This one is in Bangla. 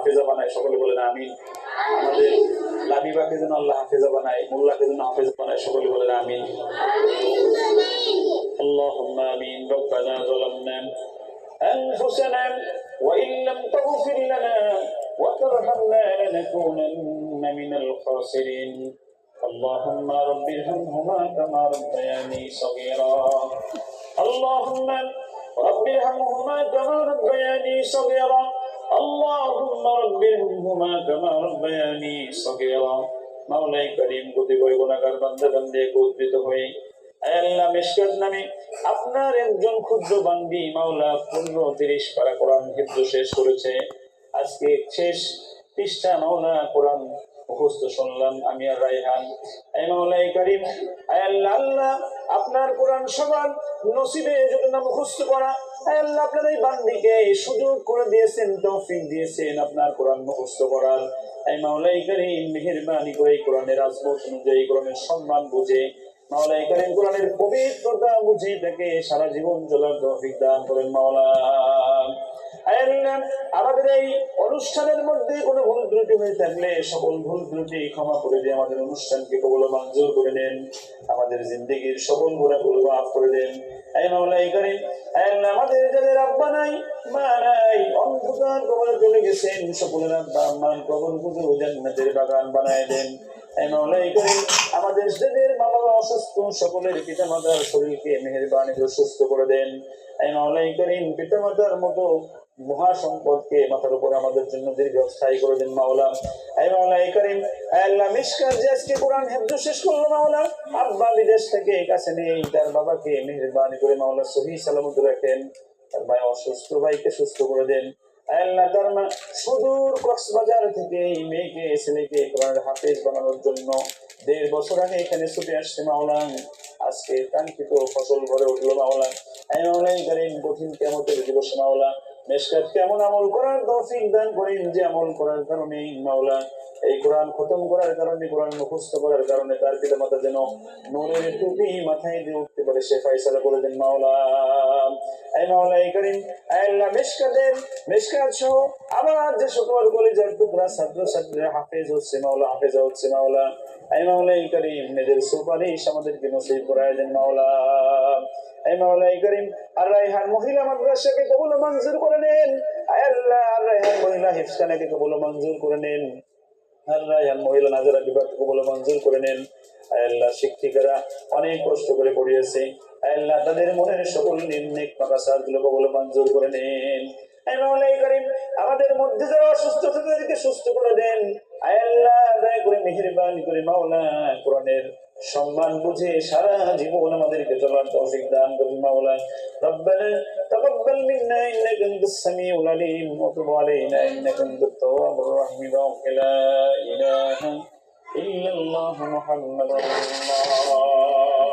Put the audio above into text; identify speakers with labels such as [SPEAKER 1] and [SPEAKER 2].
[SPEAKER 1] হাফেজা বানায়, সকলে বলেন আমিন। আমাদের লাবিবাকে যেন আল্লাহ হাফেজা বানায়, মোল্লাকে যেন হাফেজা বানায়, সকলে বলেন আমিন। আল্লাহুম্মা আমিন। রব্বানা যালামনা আনফুসানা ওয়া ইন লাম তাগফির লানা ওয়া তারহামনা লানাকুনান্না মিনাল খাসিরিন। اللهم رب ارحمهما كما ربياني صغيرا. اللهم رب ارحمهما كما ربياني صغيرا. اللهم رب ارحمهما كما ربياني صغيرا. মাওলাই করিম গতিবয় গুনাহগার বান্দা বান্দে একত্রিত হয়ে আল্লাহ মিশকাত নামে আপনার একজন ক্ষুদ্র বান্দি মাওলা 15-30 পারা কোরআন হিফজ শেষ করেছে। আজকে শেষ পৃষ্ঠা মাওলা কোরআন মুখস্থ শুনলাম আমি আর রায়হান। এই মাওলাই করিম আল্লাহ আপনার কোরআন সবার নসিবে যদি না মুখস্থ করা, আল্লাহ আপনার এই বান্দিকে সুযোগ করে দিয়েছেন, তৌফিক দিয়েছেন আপনার কোরআন মুখস্থ করার। এই মাওলাই করিম মেহেরবানি করে কোরআনের আজমত অনুযায়ী কোরআনের সম্মান বুঝে মাওলাই করিম কোরআনের পবিত্রতা বুঝে তাকে সারা জীবন চলার তৌফিক দান করেন মাওলা। আমাদের এই অনুষ্ঠানের মধ্যে কোনো ভুল ত্রুটি হয়ে থাকলে সকল ভুল ত্রুটি ক্ষমা করে দিয়ে আমাদের অনুষ্ঠানকে কবুল মঞ্জুর করে নেন। আমাদের জিন্দেগির সকল গুনাহগুলো মাফ করে দেন। এই মাওলাই করিম আমাদের যাদের আব্বা নাই মা নাই অন্ধকার কবরে চলে গেছেন, সকলের আব্বা আম্মার কবরগুলো জান্নাতের বাগান বানায় দেন। এই মাওলাই করিম আমাদের যাদের মা বাবা অসুস্থ সকলের পিতা মাতার শরীরকে মেহেরবানি করে সুস্থ করে দেন। এই মাওলাই করিম পিতা মাতার মতো মহাসম্পদকে মাথার উপর আমাদের জন্য দীর্ঘস্থায়ী করে দেন মাওলা। এই মাওলাই করিম আল্লাহ মিশকাত যে আজকে কোরআন হিফজ শেষ করলো মাওলা, আব্বা বিদেশ থেকে কাছে নেই, তার বাবাকে মেহেরবানি করে মাওলা সহি সালামত রাখেন। তার ভাই অসুস্থ, ভাইকে সুস্থ করে দেন। আল্লাহ তার মা সুদূর কক্সবাজার থেকে এই মেয়েকে ছেলেকে কোরআনের হাফেজ বানানোর জন্য 1.5 বছর আগে এখানে ছুটে আসছে মাওলা। আজকে কাঙ্ক্ষিত ফসল ঘরে উঠলো মাওলা। এই মাওলাই করিম কঠিন কিয়ামতের দিবস মাওলা মিশকাত কেমন আমল করার তৌফিক দান করেন, যে আমল করার কারণে মাওলা এই কোরআন খতম করার কারণে কোরআন মুখস্থ করার কারণে তার পিতা মাতা যেন নূরের টুপি মাথায় দিয়ে উঠতে পারে সে ফয়সালা করে দেন মাওলা। এই মাওলাই করিম আল্লাহ মিশকাত সহ আবার যে সকল কলেজের টুকরা ছাত্র ছাত্রীরা হাফেজ হচ্ছে মাওলা, হাফেজা হচ্ছে মাওলা, এই মাওলাই করিম নিজের সুপারিশ আমাদেরকে নসিব করায় দেন মাওলা। এই মাওলাই করিম আর রায়হান মহিলা মাদ্রাসাকে কবুল মঞ্জুর করে নেন। আল্লাহ আর রায়হান মহিলা হিফজখানাকে কবুল মঞ্জুর করে নেন। আর রায়হান মহিলা নাজারা বিভাগ কবুল মঞ্জুর করে নেন। আল্লাহ শিক্ষিকারা অনেক কষ্ট করে পড়িয়েছে, আল্লাহ তাদের মনের সকল নেক মাকাসাদগুলো কবুল মঞ্জুর করে নেন। এই মাওলাই করিম আমাদের মধ্যে যারা অসুস্থ তাদেরকে সুস্থ করে দেন। আল্লাহ দয়া করে মেহেরবানি করে মাওলা কোরআনের সম্মান বুঝে সারা জীবন আমাদেরকে চলার তৌফিক দান করুন মাওলা। রব্বানা তাকাব্বাল মিন্না ইন্নাকা আনতাস সামিউল আলিম ওয়া তুব আলাইনা ইন্নাকা আনতাত তাওয়াবুর রাহিম। লা ইলাহা ইল্লাল্লাহু মুহাম্মাদুর রাসূলুল্লাহ।